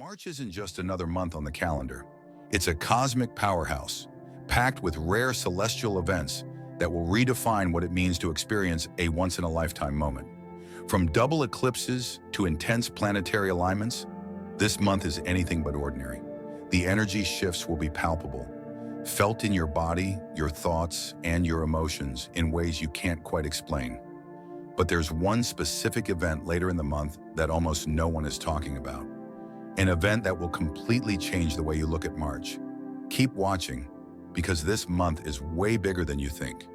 March isn't just another month on the calendar. It's a cosmic powerhouse, packed with rare celestial events that will redefine what it means to experience a once-in-a-lifetime moment. From double eclipses to intense planetary alignments, this month is anything but ordinary. The energy shifts will be palpable, felt in your body, your thoughts, and your emotions in ways you can't quite explain. But there's one specific event later in the month that almost no one is talking about. An event that will completely change the way you look at March. Keep watching, because this month is way bigger than you think.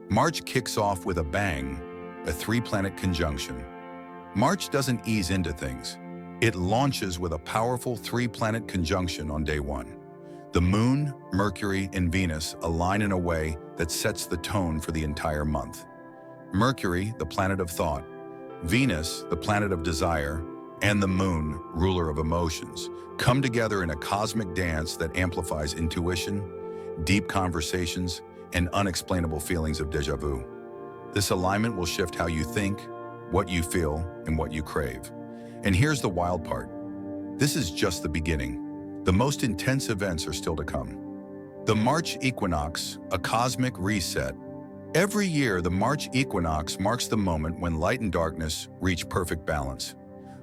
March kicks off with a bang, a three-planet conjunction. March doesn't ease into things. It launches with a powerful three-planet conjunction on day one. The Moon, Mercury, and Venus align in a way that sets the tone for the entire month. Mercury, the planet of thought, Venus, the planet of desire, and the Moon, ruler of emotions, come together in a cosmic dance that amplifies intuition, deep conversations, and unexplainable feelings of déjà vu. This alignment will shift how you think, what you feel, and what you crave. And here's the wild part. This is just the beginning. The most intense events are still to come. The March Equinox, a cosmic reset. Every year, the March Equinox marks the moment when light and darkness reach perfect balance.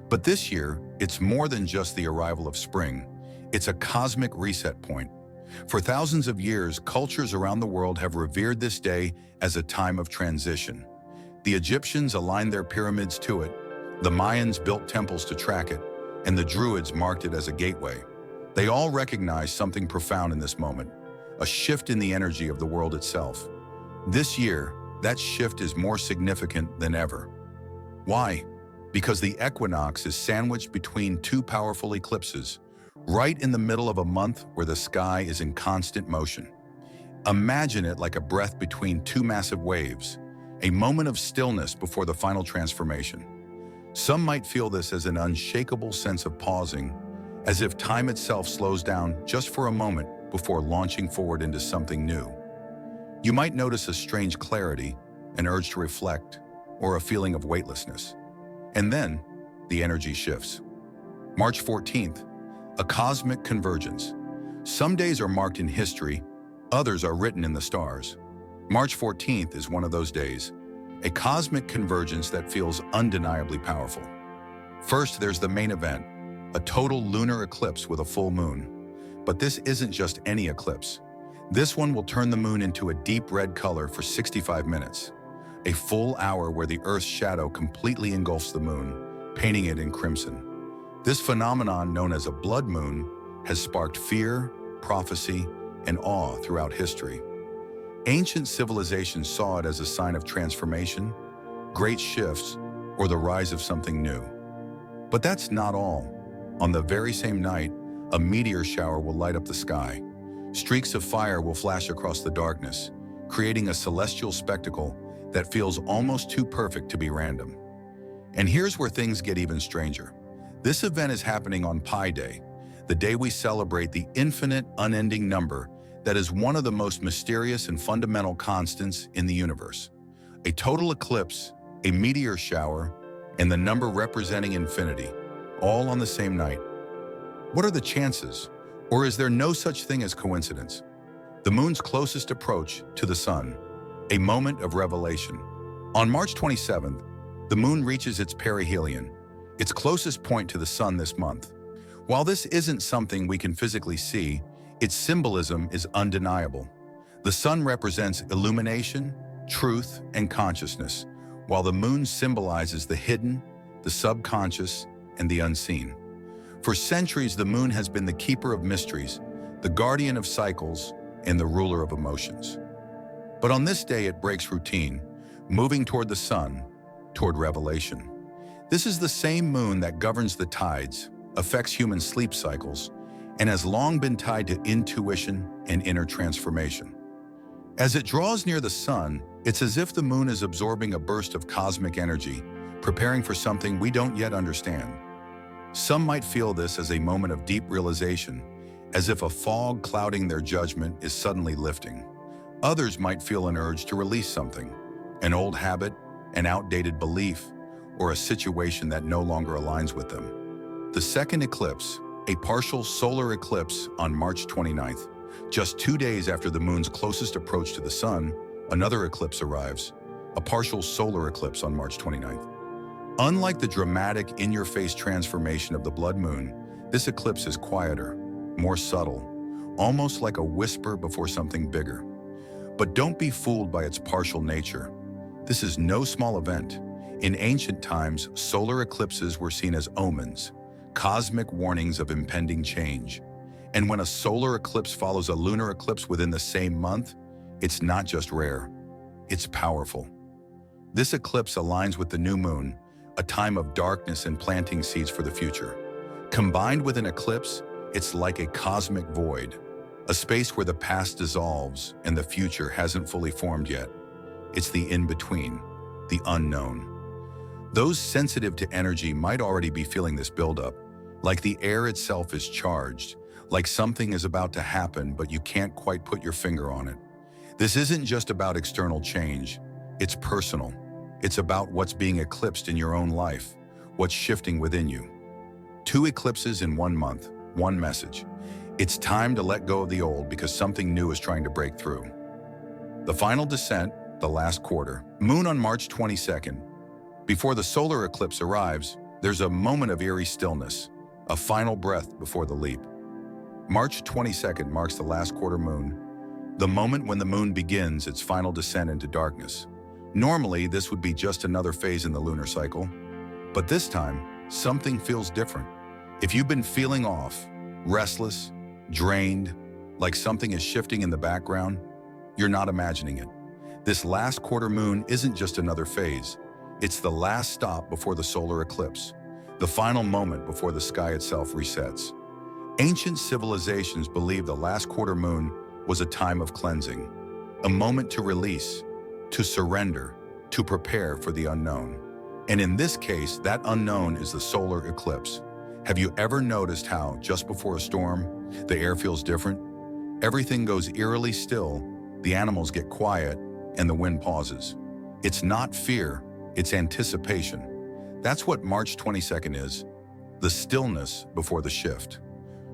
But this year, it's more than just the arrival of spring. It's a cosmic reset point. For thousands of years, cultures around the world have revered this day as a time of transition. The Egyptians aligned their pyramids to it, the Mayans built temples to track it, and the Druids marked it as a gateway. They all recognized something profound in this moment, a shift in the energy of the world itself. This year, that shift is more significant than ever. Why? Because the equinox is sandwiched between two powerful eclipses, right in the middle of a month where the sky is in constant motion. Imagine it like a breath between two massive waves, a moment of stillness before the final transformation. Some might feel this as an unshakable sense of pausing, as if time itself slows down just for a moment before launching forward into something new. You might notice a strange clarity, an urge to reflect, or a feeling of weightlessness. And then, the energy shifts. March 14th, a cosmic convergence. Some days are marked in history, others are written in the stars. March 14th is one of those days, a cosmic convergence that feels undeniably powerful. First, there's the main event, a total lunar eclipse with a full moon. But this isn't just any eclipse. This one will turn the moon into a deep red color for 65 minutes. A full hour where the Earth's shadow completely engulfs the moon, painting it in crimson. This phenomenon, known as a blood moon, has sparked fear, prophecy, and awe throughout history. Ancient civilizations saw it as a sign of transformation, great shifts, or the rise of something new. But that's not all. On the very same night, a meteor shower will light up the sky. Streaks of fire will flash across the darkness, creating a celestial spectacle that feels almost too perfect to be random. And here's where things get even stranger. This event is happening on Pi Day, the day we celebrate the infinite, unending number that is one of the most mysterious and fundamental constants in the universe. A total eclipse, a meteor shower, and the number representing infinity, all on the same night. What are the chances? Or is there no such thing as coincidence? The moon's closest approach to the sun, a moment of revelation. On March 27th, the moon reaches its perihelion, its closest point to the sun this month. While this isn't something we can physically see, its symbolism is undeniable. The sun represents illumination, truth, and consciousness, while the moon symbolizes the hidden, the subconscious, and the unseen. For centuries, the moon has been the keeper of mysteries, the guardian of cycles, and the ruler of emotions. But on this day, it breaks routine, moving toward the sun, toward revelation. This is the same moon that governs the tides, affects human sleep cycles, and has long been tied to intuition and inner transformation. As it draws near the sun, it's as if the moon is absorbing a burst of cosmic energy, preparing for something we don't yet understand. Some might feel this as a moment of deep realization, as if a fog clouding their judgment is suddenly lifting. Others might feel an urge to release something, an old habit, an outdated belief, or a situation that no longer aligns with them. The second eclipse, A partial solar eclipse on March 29th. Just 2 days after the moon's closest approach to the sun, another eclipse arrives. A partial solar eclipse on March 29th. Unlike the dramatic, in-your-face transformation of the blood moon, this eclipse is quieter, more subtle, almost like a whisper before something bigger. But don't be fooled by its partial nature. This is no small event. In ancient times, solar eclipses were seen as omens, cosmic warnings of impending change. And when a solar eclipse follows a lunar eclipse within the same month, it's not just rare, it's powerful. This eclipse aligns with the new moon, a time of darkness and planting seeds for the future. Combined with an eclipse, it's like a cosmic void, a space where the past dissolves and the future hasn't fully formed yet. It's the in-between, the unknown. Those sensitive to energy might already be feeling this buildup, like the air itself is charged, like something is about to happen but you can't quite put your finger on it. This isn't just about external change, it's personal. It's about what's being eclipsed in your own life, what's shifting within you. 2 eclipses in 1 month, one message. It's time to let go of the old because something new is trying to break through. The final descent, the last quarter. Moon on March 22nd. Before the solar eclipse arrives, there's a moment of eerie stillness, a final breath before the leap. March 22nd marks the last quarter moon, the moment when the moon begins its final descent into darkness. Normally, this would be just another phase in the lunar cycle, but this time, something feels different. If you've been feeling off, restless, drained, like something is shifting in the background, you're not imagining it. This last quarter moon isn't just another phase. It's the last stop before the solar eclipse, the final moment before the sky itself resets. Ancient civilizations believed the last quarter moon was a time of cleansing, a moment to release, to surrender, to prepare for the unknown. And in this case, that unknown is the solar eclipse. Have you ever noticed how, just before a storm, the air feels different? Everything goes eerily still, the animals get quiet, and the wind pauses. It's not fear, it's anticipation. That's what March 22nd is, the stillness before the shift.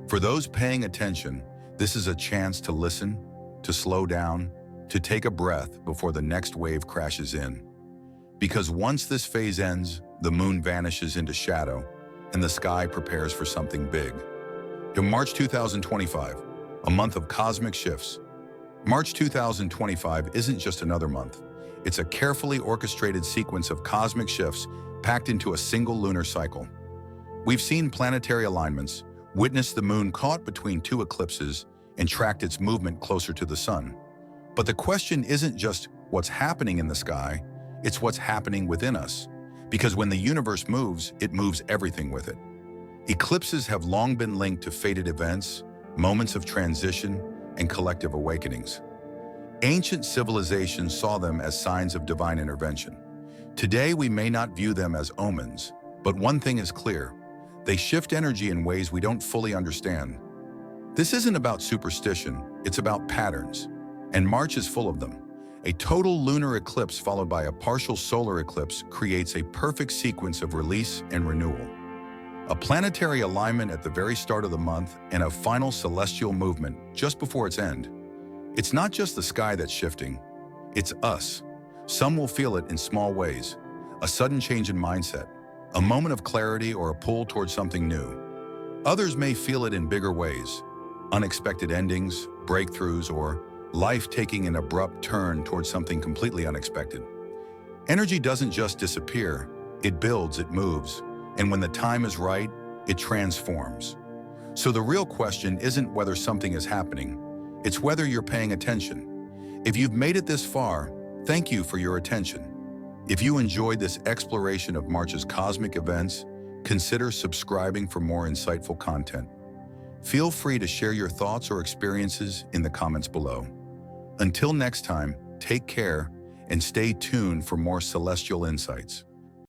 For those paying attention, this is a chance to listen, to slow down, to take a breath before the next wave crashes in. Because once this phase ends, the moon vanishes into shadow and the sky prepares for something big. In March 2025, a month of cosmic shifts. March 2025 isn't just another month. It's a carefully orchestrated sequence of cosmic shifts packed into a single lunar cycle. We've seen planetary alignments, witnessed the moon caught between 2 eclipses, and tracked its movement closer to the sun. But the question isn't just what's happening in the sky, it's what's happening within us. Because when the universe moves, it moves everything with it. Eclipses have long been linked to fated events, moments of transition, and collective awakenings. Ancient civilizations saw them as signs of divine intervention. Today, we may not view them as omens, but one thing is clear: they shift energy in ways we don't fully understand. This isn't about superstition, it's about patterns. And March is full of them. A total lunar eclipse followed by a partial solar eclipse creates a perfect sequence of release and renewal. A planetary alignment at the very start of the month and a final celestial movement just before its end. It's not just the sky that's shifting, it's us. Some will feel it in small ways, a sudden change in mindset, a moment of clarity or a pull towards something new. Others may feel it in bigger ways, unexpected endings, breakthroughs, or life taking an abrupt turn towards something completely unexpected. Energy doesn't just disappear, it builds, it moves, and when the time is right, it transforms. So the real question isn't whether something is happening, it's whether you're paying attention. If you've made it this far, thank you for your attention. If you enjoyed this exploration of March's cosmic events, consider subscribing for more insightful content. Feel free to share your thoughts or experiences in the comments below. Until next time, take care and stay tuned for more celestial insights.